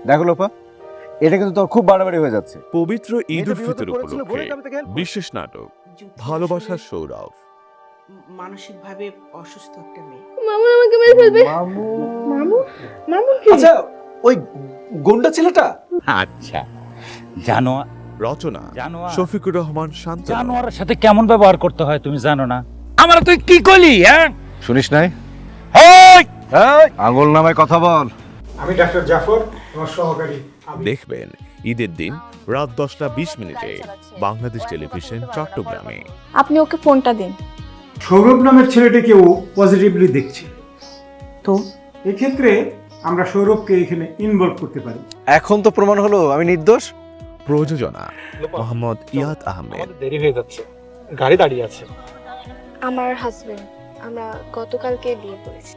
দেখো লোপা, এটা কিন্তু তোর খুব বাড়াবাড়ি হয়ে যাচ্ছে। পবিত্র ঈদ উল ফিতর উপলক্ষে বিশেষ নাটক ভালোবাসার সৌরভ। মানসিকভাবে অসুস্থ একটা মেয়ে। মামু আমাকে মেরে ফেলবে। মামু মামু মামু কি? আচ্ছা, ওই গুন্ডা ছেলেটা আচ্ছা, জানোয়ার রচনা জানোয়ার শফিকুর রহমান শান্ত। জানোয়ারের সাথে কেমন ব্যবহার করতে হয় তুমি জানো না? আমার তুই কি করলি? হ্যাঁ, শুনিস নাই? এই! আঙুল নামায় কথা বল। আমি ডাক্তার জাফর, আমার সহকারী। দেখবেন ঈদের দিন রাত 10:20 বাংলাদেশ টেলিভিশন চট্টগ্রামে। আপনি ওকে ফোনটা দিন। সৌরভ নামের ছেলেটিকেও পজিটিভলি দেখছি। তো এক্ষেত্রে আমরা সৌরভকে এখানে ইনভলভ করতে পারি। এখন তো প্রমাণ হলো আমি নির্দোষ। প্রযোজনা মোহাম্মদ ইয়াদ আহমেদ। দেরি হয়ে যাচ্ছে, গাড়ি দাঁড়িয়ে আছে। আমার হাজবেন্ড, আমরা গতকালকে বিয়ে করেছি।